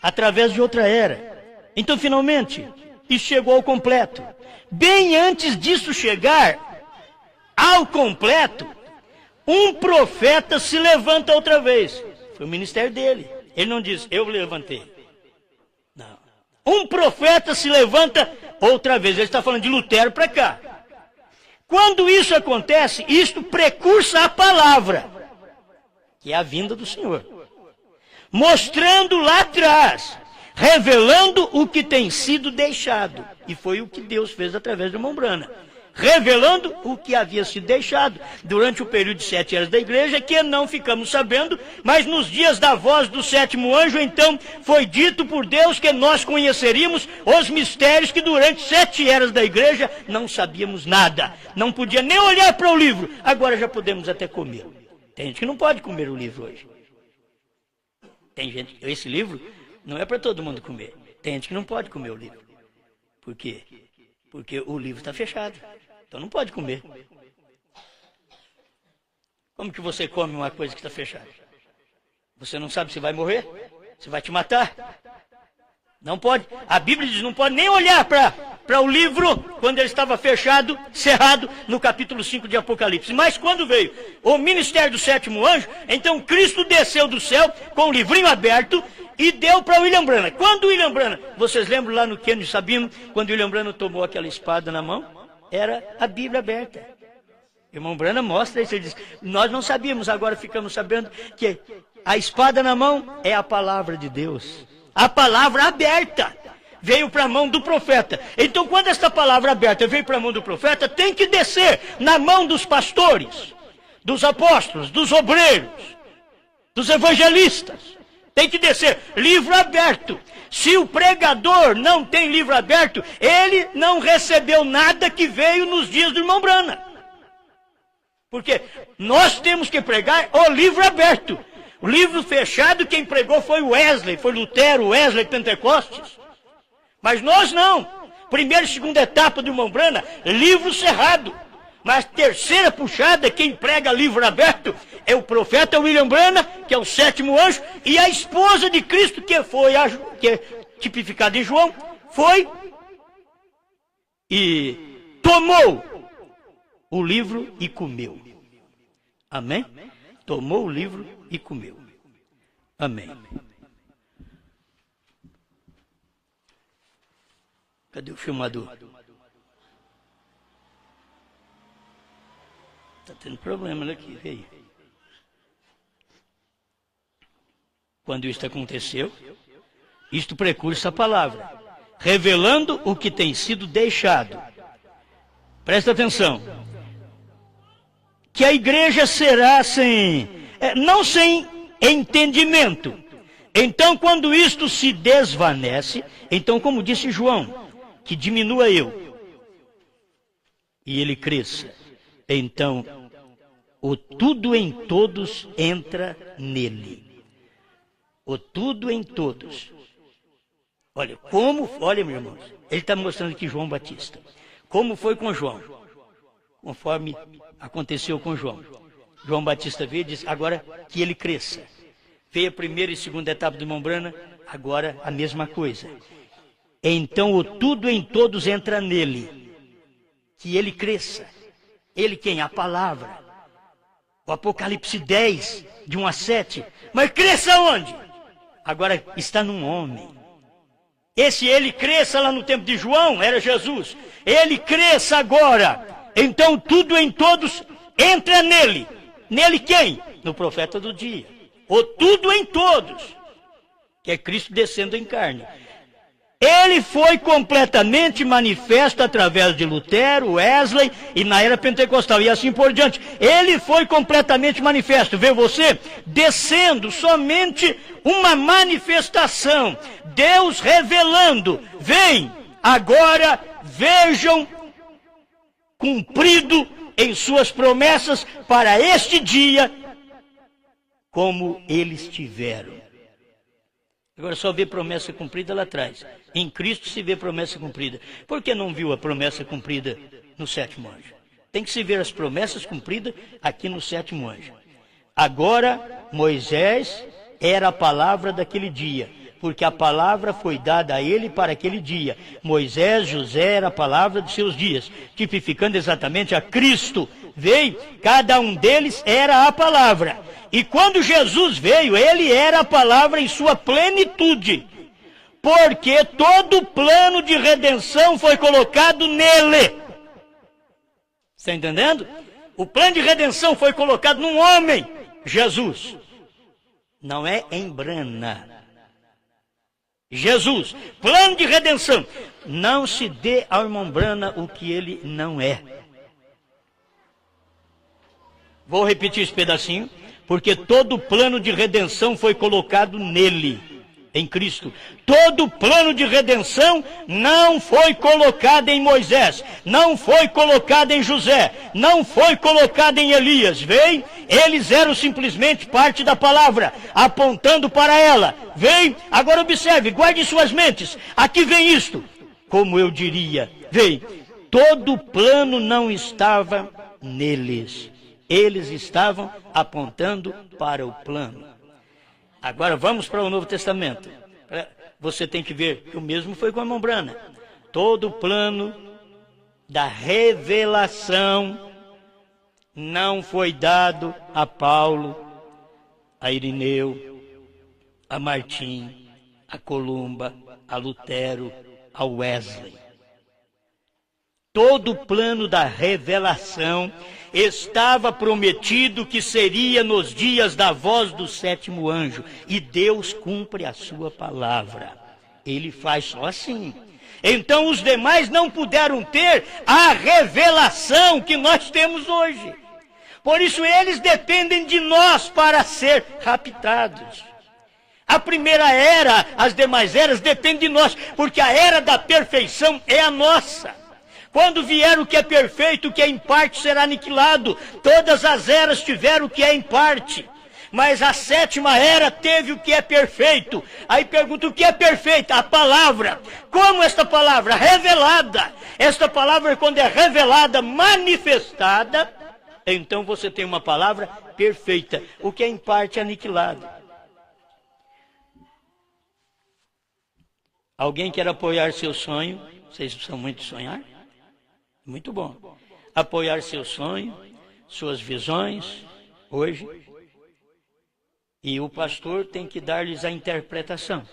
através de outra era. Então, finalmente, isso chegou ao completo. Bem antes disso chegar ao completo, um profeta se levanta outra vez. Foi o ministério dele. Ele não diz, eu levantei. Não. Um profeta se levanta outra vez. Ele está falando de Lutero para cá. Quando isso acontece, isto precursa a palavra, que é a vinda do Senhor. Mostrando lá atrás, revelando o que tem sido deixado. E foi o que Deus fez através de Mombrana. Revelando o que havia sido deixado durante o período de 7 eras da igreja, que não ficamos sabendo, mas nos dias da voz do sétimo anjo, então, foi dito por Deus que nós conheceríamos os mistérios que durante 7 eras da igreja não sabíamos nada. Não podia nem olhar para o livro, agora já podemos até comer. Tem gente que não pode comer o livro hoje. Tem gente, esse livro não é para todo mundo comer. Tem gente que não pode comer o livro. Por quê? Porque o livro está fechado. Então não pode comer. Como que você come uma coisa que está fechada? Você não sabe se vai morrer? Se vai te matar? Não pode. A Bíblia diz, não pode nem olhar para o livro quando ele estava fechado, cerrado, no capítulo 5 de Apocalipse. Mas quando veio o ministério do sétimo anjo, então Cristo desceu do céu com o livrinho aberto e deu para William Branham. Quando William Branham, vocês lembram lá no Kennedy Sabino, quando William Branham tomou aquela espada na mão? Era a Bíblia aberta. O irmão Branham mostra isso, ele diz, nós não sabíamos, agora ficamos sabendo que a espada na mão é a palavra de Deus. A palavra aberta veio para a mão do profeta. Então, quando esta palavra aberta veio para a mão do profeta, tem que descer na mão dos pastores, dos apóstolos, dos obreiros, dos evangelistas. Tem que descer, livro aberto. Se o pregador não tem livro aberto, ele não recebeu nada que veio nos dias do irmão Branham. Porque nós temos que pregar o livro aberto. O livro fechado, quem pregou foi Wesley, foi Lutero, Wesley, Pentecostes. Mas nós não. Primeira e segunda etapa do irmão Branham, livro cerrado. Mas terceira puxada, quem prega livro aberto, é o profeta William Branham, que é o sétimo anjo, e a esposa de Cristo, que é tipificada em João, foi e tomou o livro e comeu. Amém? Tomou o livro e comeu. Amém. Cadê o filmador? Está tendo problema aqui, veio. Quando isto aconteceu, isto precursa a palavra, revelando o que tem sido deixado. Presta atenção. Que a igreja será não sem entendimento. Então, quando isto se desvanece, então, como disse João, que diminua eu e ele cresça. Então, o tudo em todos entra nele. O tudo em todos. Olha, meus irmãos, ele está mostrando aqui João Batista. Como foi com João? Conforme aconteceu com João. João Batista veio e disse, agora que ele cresça. Veio a primeira e segunda etapa do irmão Branham, agora a mesma coisa. Então o tudo em todos entra nele. Que ele cresça. Ele quem? A palavra. O Apocalipse 10, de 1 a 7. Mas cresça onde? Agora está num homem. Esse ele cresça lá no tempo de João, era Jesus. Ele cresça agora. Então tudo em todos entra nele. Nele quem? No profeta do dia. O tudo em todos. Que é Cristo descendo em carne. Ele foi completamente manifesto através de Lutero, Wesley e na era pentecostal e assim por diante. Ele foi completamente manifesto. Vê você descendo somente uma manifestação. Deus revelando. Vem, agora vejam cumprido em suas promessas para este dia como eles tiveram. Agora só vê promessa cumprida lá atrás. Em Cristo se vê promessa cumprida. Por que não viu a promessa cumprida no sétimo anjo? Tem que se ver as promessas cumpridas aqui no sétimo anjo. Agora, Moisés era a palavra daquele dia. porque a palavra foi dada a ele para aquele dia. Moisés, José era a palavra de seus dias, tipificando exatamente a Cristo. Veio, cada um deles era a palavra. E quando Jesus veio, ele era a palavra em sua plenitude. Porque todo o plano de redenção foi colocado nele. Está entendendo? O plano de redenção foi colocado num homem, Jesus. Não é em Brana. Jesus, plano de redenção. Não se dê ao irmão Brana o que ele não é. Vou repetir esse pedacinho, porque todo o plano de redenção foi colocado nele, em Cristo. Todo o plano de redenção não foi colocado em Moisés, não foi colocado em José, não foi colocado em Elias. Veio, eles eram simplesmente parte da palavra, apontando para ela. Veio, agora observe, guarde em suas mentes, aqui vem isto. Como eu diria, veio, todo o plano não estava neles. Eles estavam apontando para o plano. Agora vamos para o Novo Testamento. Você tem que ver que o mesmo foi com a irmã Brana. Todo o plano da revelação não foi dado a Paulo, a Irineu, a Martim, a Columba, a Lutero, a Wesley. Todo o plano da revelação estava prometido que seria nos dias da voz do sétimo anjo. E Deus cumpre a sua palavra. Ele faz só assim. Então os demais não puderam ter a revelação que nós temos hoje. Por isso eles dependem de nós para ser raptados. A primeira era, as demais eras dependem de nós, porque a era da perfeição é a nossa. Quando vier o que é perfeito, o que é em parte será aniquilado. Todas as eras tiveram o que é em parte. Mas a sétima era teve o que é perfeito. Aí pergunta, o que é perfeito? A palavra. Como esta palavra? Revelada. Esta palavra, quando é revelada, manifestada, então você tem uma palavra perfeita. O que é em parte é aniquilado. Alguém quer apoiar seu sonho? Vocês são muito sonhar? Muito bom. Apoiar seu sonho, suas visões, hoje. E o pastor tem que dar-lhes a interpretação.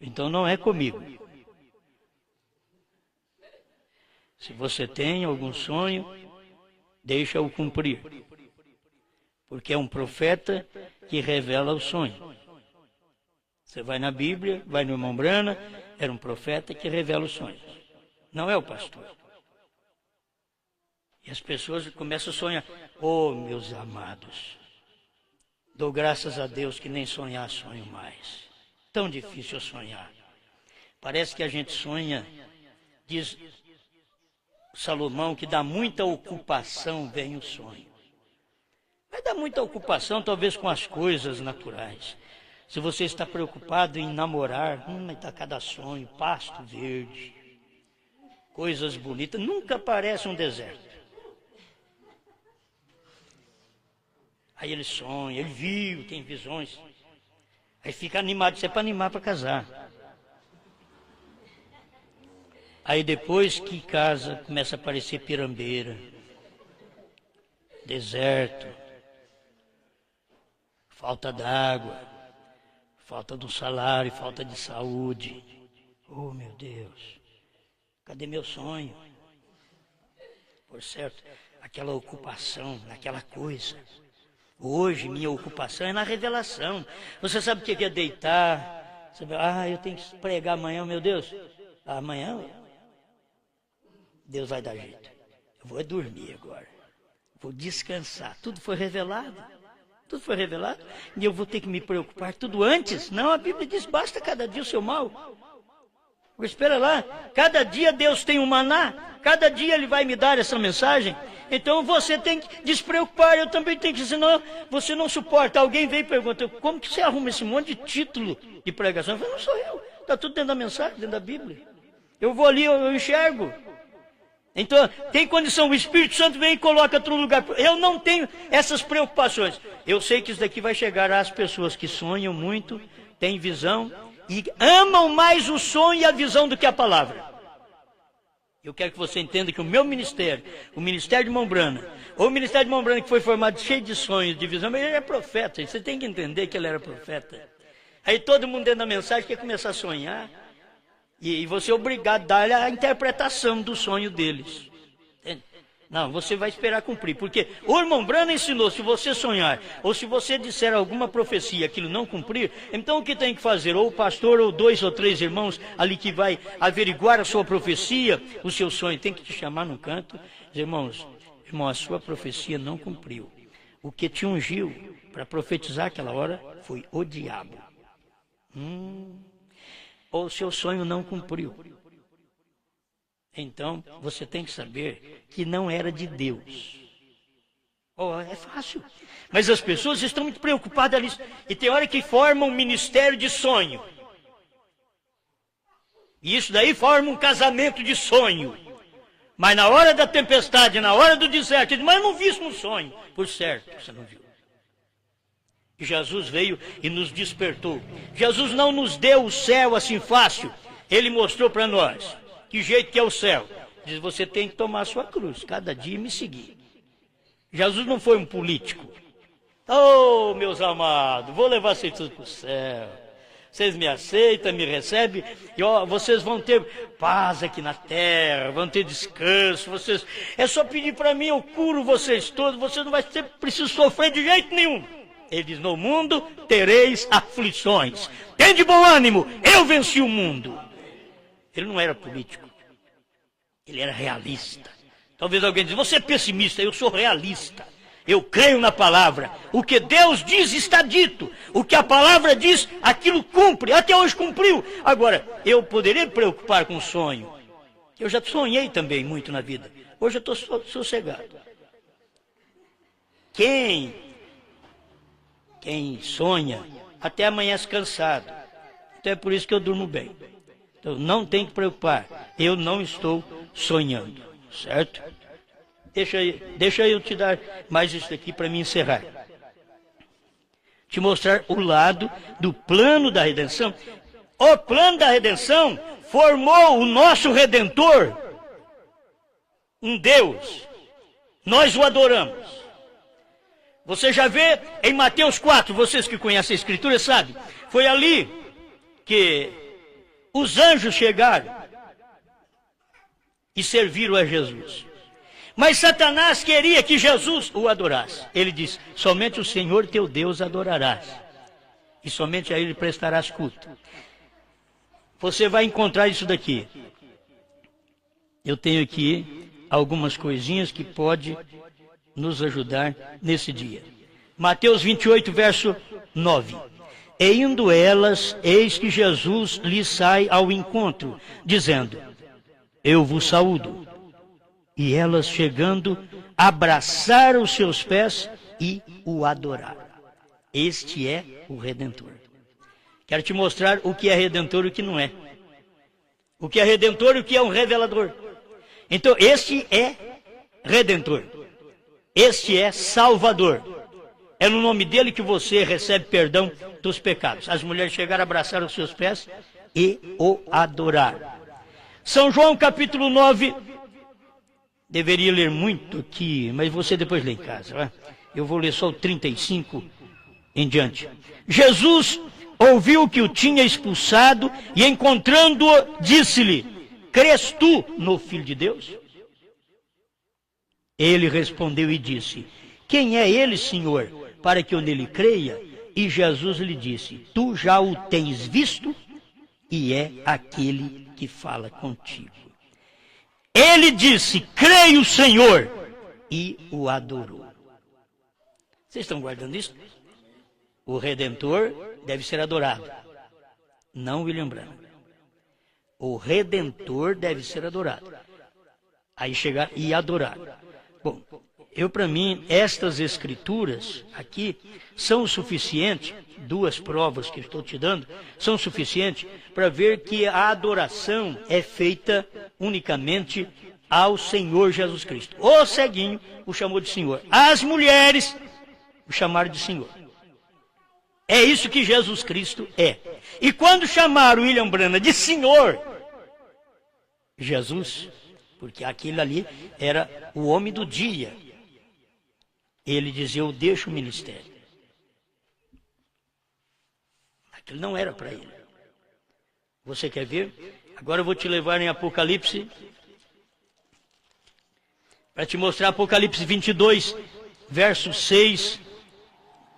Então não é comigo. Se você tem algum sonho, deixa-o cumprir. Porque é um profeta que revela o sonho. Você vai na Bíblia, vai no irmão Brana, era um profeta que revela os sonhos. Não é o pastor. E as pessoas começam a sonhar. Oh, meus amados, dou graças a Deus que nem sonhar sonho mais. Tão difícil sonhar. Parece que a gente sonha, diz Salomão, que dá muita ocupação vem o sonho. Vai dar muita ocupação talvez com as coisas naturais. Se você está preocupado em namorar, está cada sonho, pasto verde, coisas bonitas, nunca parece um deserto. Aí ele sonha, ele viu, tem visões. Aí fica animado, isso é para animar para casar. Aí depois que casa, começa a aparecer pirambeira, deserto, falta d'água, falta do salário, falta de saúde. Oh, meu Deus, cadê meu sonho? Por certo, aquela ocupação, naquela coisa. Hoje, minha ocupação é na revelação. Você sabe o que é deitar? Você vai, eu tenho que pregar amanhã, meu Deus. Amanhã, Deus vai dar jeito. Eu vou dormir agora. Vou descansar. Tudo foi revelado. Tudo foi revelado. E eu vou ter que me preocupar tudo antes? Não, a Bíblia diz, basta cada dia o seu mal. Espera lá, cada dia Deus tem um maná, cada dia Ele vai me dar essa mensagem. Então você tem que despreocupar, eu também tenho que, senão você não suporta. Alguém vem e pergunta, como que você arruma esse monte de título de pregação? Eu falo, não sou eu, está tudo dentro da mensagem, dentro da Bíblia. Eu vou ali, eu enxergo. Então, tem condição, o Espírito Santo vem e coloca outro lugar. Eu não tenho essas preocupações. Eu sei que isso daqui vai chegar às pessoas que sonham muito, têm visão e amam mais o sonho e a visão do que a palavra. Eu quero que você entenda que o meu ministério, o Ministério de Mombrana, ou o Ministério de Mombrana que foi formado cheio de sonhos, de visão, mas ele é profeta, você tem que entender que ele era profeta. Aí todo mundo dentro da mensagem quer começar a sonhar, e você é obrigado a dar a interpretação do sonho deles. Entende? Não, você vai esperar cumprir, porque o irmão Brana ensinou, se você sonhar, ou se você disser alguma profecia, aquilo não cumprir, então o que tem que fazer? Ou o pastor, ou 2 ou 3 irmãos ali que vai averiguar a sua profecia, o seu sonho, tem que te chamar no canto, dizer, irmão, a sua profecia não cumpriu. O que te ungiu para profetizar aquela hora foi o diabo. Ou o seu sonho não cumpriu. Então, você tem que saber que não era de Deus. É fácil. Mas as pessoas estão muito preocupadas nisso. E tem hora que formam um ministério de sonho. E isso daí forma um casamento de sonho. Mas na hora da tempestade, na hora do deserto, ele diz, mas eu não vi isso no sonho. Por certo, você não viu. E Jesus veio e nos despertou. Jesus não nos deu o céu assim fácil. Ele mostrou para nós que jeito que é o céu. Diz, você tem que tomar a sua cruz, cada dia me seguir. Jesus não foi um político. Oh, meus amados, vou levar vocês tudo para o céu. Vocês me aceitam, me recebem, e vocês vão ter paz aqui na terra, vão ter descanso. É só pedir para mim, eu curo vocês todos, vocês não vão ter preciso sofrer de jeito nenhum. Ele diz, no mundo tereis aflições. Tem de bom ânimo, eu venci o mundo. Ele não era político, ele era realista. Talvez alguém diga, você é pessimista, eu sou realista. Eu creio na palavra. O que Deus diz está dito. O que a palavra diz, aquilo cumpre. Até hoje cumpriu. Agora, eu poderia me preocupar com o sonho. Eu já sonhei também muito na vida. Hoje eu estou sossegado. Quem sonha, até amanhece cansado. Então é por isso que eu durmo bem. Então não tem que preocupar. Eu não estou sonhando. Certo? Deixa eu te dar mais isso aqui para me encerrar. Te mostrar o lado do plano da redenção. O plano da redenção formou o nosso Redentor, um Deus. Nós o adoramos. Você já vê em Mateus 4, vocês que conhecem a Escritura sabem, foi ali que os anjos chegaram e serviram a Jesus. Mas Satanás queria que Jesus o adorasse. Ele disse, somente o Senhor teu Deus adorarás. E somente a Ele prestarás culto. Você vai encontrar isso daqui. Eu tenho aqui algumas coisinhas que podem nos ajudar nesse dia. Mateus 28, verso 9. E indo elas, eis que Jesus lhes sai ao encontro, dizendo, eu vos saúdo. E elas, chegando, abraçaram os seus pés e o adoraram. Este é o Redentor. Quero te mostrar o que é Redentor e o que não é. O que é Redentor e o que é um revelador. Então, este é Redentor. Este é Salvador. É no nome dele que você recebe perdão dos pecados. As mulheres chegaram, abraçaram os seus pés e o adoraram. São João capítulo 9... Deveria ler muito aqui, mas você depois lê em casa. Vai? Eu vou ler só o 35 em diante. Jesus ouviu que o tinha expulsado e, encontrando-o, disse-lhe, crês tu no Filho de Deus? Ele respondeu e disse, quem é ele, Senhor, para que eu nele creia? E Jesus lhe disse, tu já o tens visto e é aquele que fala contigo. Ele disse, creio, Senhor, e o adorou. Vocês estão guardando isso? O Redentor deve ser adorado. Não William Branham. O Redentor deve ser adorado. Aí chegar e adorar. Bom, para mim, estas escrituras aqui são o suficiente, 2 provas que estou te dando, são suficientes para ver que a adoração é feita unicamente ao Senhor Jesus Cristo. O ceguinho o chamou de Senhor. As mulheres o chamaram de Senhor. É isso que Jesus Cristo é. E quando chamaram William Branham de Senhor Jesus, porque aquele ali era o homem do dia, ele dizia: eu deixo o ministério. Aquilo não era para ele. Você quer ver? Agora eu vou te levar em Apocalipse, para te mostrar Apocalipse 22, versos 6,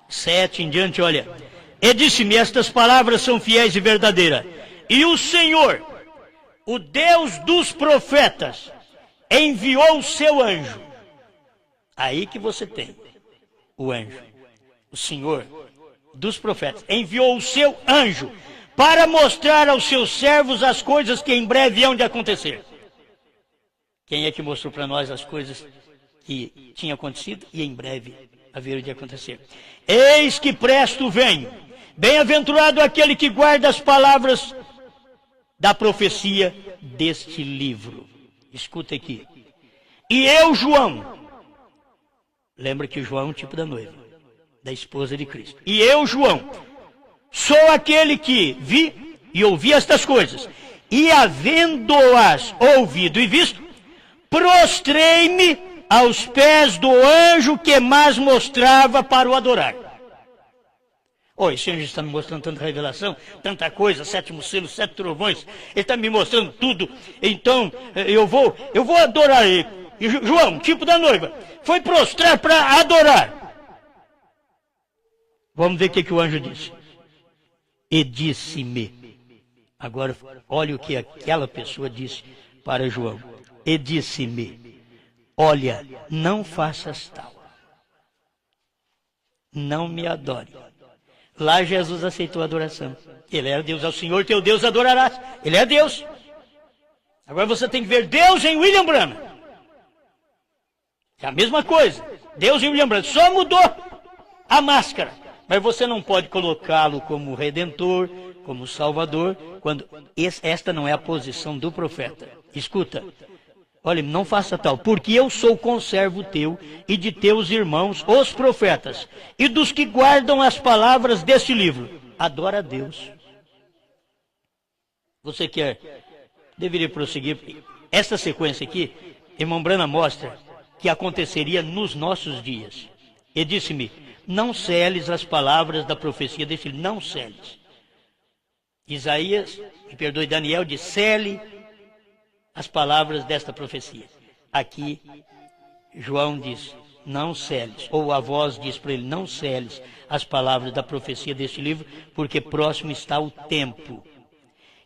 7 em diante. Olha: e disse-me, estas palavras são fiéis e verdadeiras. E o Senhor, o Deus dos profetas, enviou o seu anjo. Aí que você tem o anjo. O Senhor dos profetas enviou o seu anjo para mostrar aos seus servos as coisas que em breve hão de acontecer. Quem é que mostrou para nós as coisas que tinham acontecido e em breve haveriam de acontecer? Eis que presto venho. Bem-aventurado aquele que guarda as palavras da profecia deste livro. Escuta aqui. E eu, João, lembra que João é um tipo da noiva, da esposa de Cristo. E eu, João, sou aquele que vi e ouvi estas coisas. E havendo-as ouvido e visto, prostrei-me aos pés do anjo que mais mostrava para o adorar. Esse anjo está me mostrando tanta revelação, tanta coisa, 7º selo, 7 trovões, ele está me mostrando tudo. Então eu vou adorar ele. E João, tipo da noiva, foi prostrar para adorar. Vamos ver o que o anjo disse. E disse-me. Agora, olha o que aquela pessoa disse para João. E disse-me: olha, não faças tal. Não me adore. Lá Jesus aceitou a adoração. Ele era Deus. Ao Senhor teu Deus adorarás. Ele é Deus. Agora você tem que ver Deus em William Branham. É a mesma coisa. Deus em William Branham. Só mudou a máscara. Mas você não pode colocá-lo como Redentor, como Salvador, quando esta não é a posição do profeta. Escuta. Olha, não faça tal, porque eu sou conservo teu e de teus irmãos, os profetas, e dos que guardam as palavras deste livro. Adora a Deus. Você quer? Deveria prosseguir. Esta sequência aqui, irmão Branham mostra que aconteceria nos nossos dias. E disse-me: não seles as palavras da profecia deste livro, não seles. Isaías, me perdoe, Daniel, diz: sele as palavras desta profecia. Aqui, João diz: não seles, ou a voz diz para ele: não seles as palavras da profecia deste livro, porque próximo está o tempo.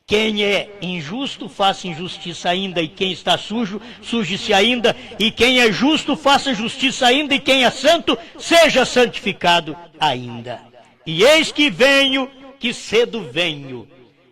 Quem é injusto, faça injustiça ainda, e quem está sujo, suje-se ainda, e quem é justo, faça justiça ainda, e quem é santo, seja santificado ainda. E eis que venho, que cedo venho,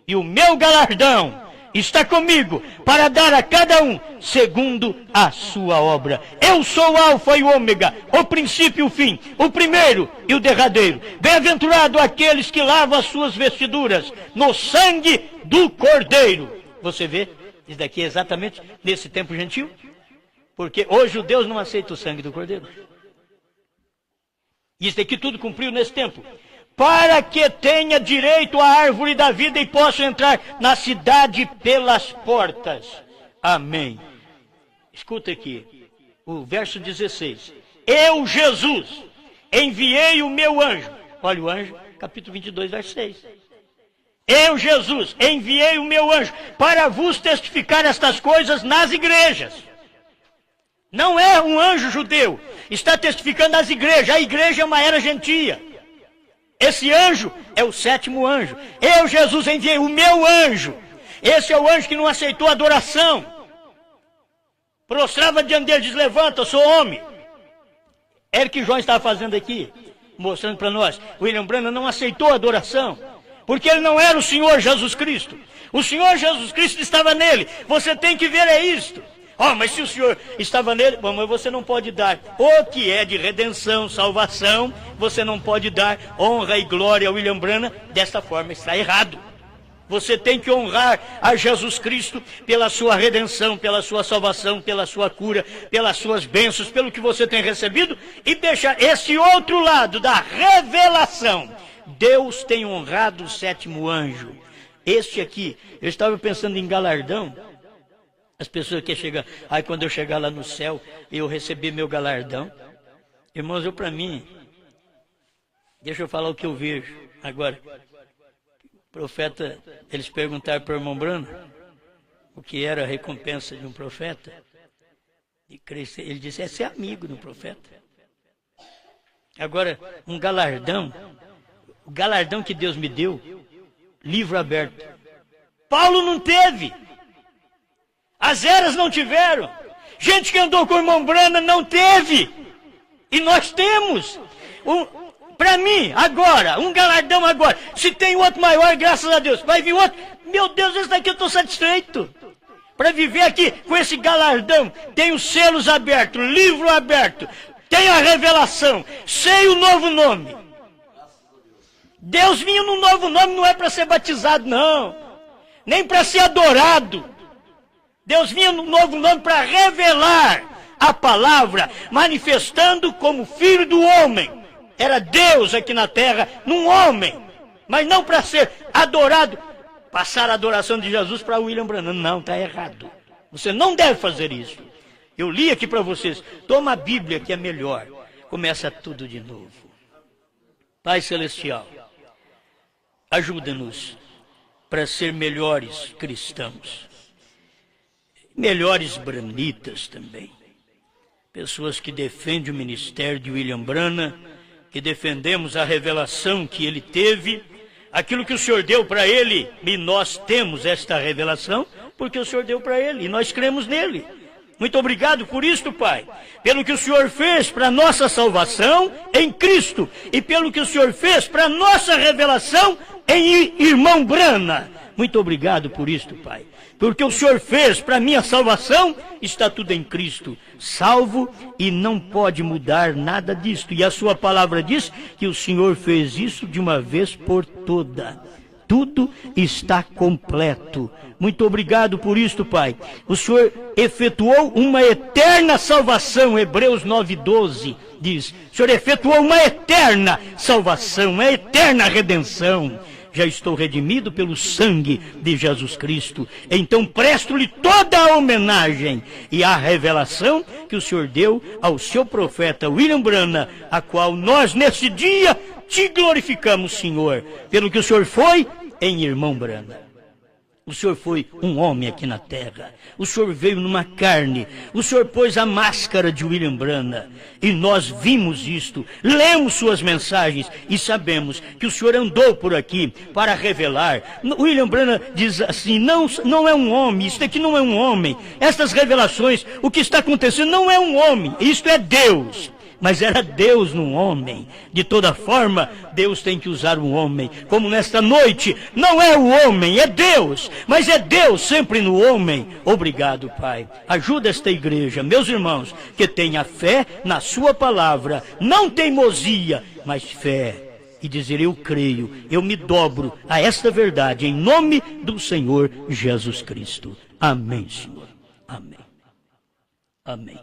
e o meu galardão está comigo para dar a cada um segundo a sua obra. Eu sou o Alfa e o Ômega, o princípio e o fim, o primeiro e o derradeiro. Bem-aventurado aqueles que lavam as suas vestiduras no sangue do Cordeiro. Você vê, isso daqui é exatamente nesse tempo gentil, porque hoje os judeus não aceitam o sangue do Cordeiro. Isso daqui tudo cumpriu nesse tempo. Para que tenha direito à árvore da vida e possa entrar na cidade pelas portas. Amém. Escuta aqui, o verso 16. Eu, Jesus, enviei o meu anjo. Olha o anjo, capítulo 22, verso 6. Eu, Jesus, enviei o meu anjo para vos testificar estas coisas nas igrejas. Não é um anjo judeu, está testificando nas igrejas. A igreja é uma era gentia. Esse anjo é o 7º anjo. Eu, Jesus, enviei o meu anjo. Esse é o anjo que não aceitou a adoração. Prostrava diante dele, diz: levanta, eu sou homem. Era o que João estava fazendo aqui, mostrando para nós. William Branham não aceitou a adoração, porque ele não era o Senhor Jesus Cristo. O Senhor Jesus Cristo estava nele. Você tem que ver isto. Mas se o Senhor estava nele, mas você não pode dar o que é de redenção, salvação, você não pode dar honra e glória a William Branham desta forma, está errado. Você tem que honrar a Jesus Cristo pela sua redenção, pela sua salvação, pela sua cura, pelas suas bênçãos, pelo que você tem recebido, e deixar esse outro lado da revelação. Deus tem honrado o sétimo anjo. Este aqui, eu estava pensando em galardão. As pessoas que chegam, quando eu chegar lá no céu, eu receber meu galardão. Irmãos, para mim, deixa eu falar o que eu vejo agora. Profeta, eles perguntaram para o irmão Bruno o que era a recompensa de um profeta. Ele disse, é ser amigo do profeta. Agora, um galardão, o galardão que Deus me deu, livro aberto. Paulo não teve. As eras não tiveram. Gente que andou com o irmão Brana não teve. E nós temos. Para mim, agora, um galardão agora. Se tem outro maior, graças a Deus. Vai vir outro. Meu Deus, esse daqui eu estou satisfeito. Para viver aqui com esse galardão, tem os selos abertos, livro aberto. Tem a revelação. Sei o novo nome. Deus vinha num novo nome, não é para ser batizado, não. Nem para ser adorado. Deus vinha num novo nome para revelar a palavra, manifestando como filho do homem. Era Deus aqui na terra, num homem, mas não para ser adorado, passar a adoração de Jesus para William Branham. Não, está errado. Você não deve fazer isso. Eu li aqui para vocês, toma a Bíblia que é melhor. Começa tudo de novo. Pai Celestial, ajuda-nos para ser melhores cristãos, melhores branitas também. Pessoas que defendem o ministério de William Branham, que defendemos a revelação que ele teve, aquilo que o Senhor deu para ele, e nós temos esta revelação, porque o Senhor deu para ele, e nós cremos nele. Muito obrigado por isto, Pai, pelo que o Senhor fez para a nossa salvação em Cristo, e pelo que o Senhor fez para a nossa revelação em irmão Branham. Muito obrigado por isto, Pai. Porque o Senhor fez para a minha salvação, está tudo em Cristo. Salvo e não pode mudar nada disto. E a sua palavra diz que o Senhor fez isso de uma vez por toda. Tudo está completo. Muito obrigado por isto, Pai. O Senhor efetuou uma eterna salvação. Hebreus 9:12 diz. O Senhor efetuou uma eterna salvação, uma eterna redenção. Já estou redimido pelo sangue de Jesus Cristo. Então presto-lhe toda a homenagem e a revelação que o Senhor deu ao seu profeta William Branham, a qual nós nesse dia te glorificamos, Senhor, pelo que o Senhor foi em irmão Branham. O Senhor foi um homem aqui na terra. O Senhor veio numa carne. O Senhor pôs a máscara de William Branham. E nós vimos isto. Lemos suas mensagens e sabemos que o Senhor andou por aqui para revelar. William Branham diz assim, não é um homem. Isto aqui não é um homem. Estas revelações, o que está acontecendo não é um homem. Isto é Deus. Mas era Deus num homem. De toda forma, Deus tem que usar um homem. Como nesta noite, não é o homem, é Deus. Mas é Deus sempre no homem. Obrigado, Pai. Ajuda esta igreja, meus irmãos, que tenha fé na sua palavra. Não teimosia, mas fé. E dizer, eu creio, eu me dobro a esta verdade, em nome do Senhor Jesus Cristo. Amém, Senhor. Amém. Amém.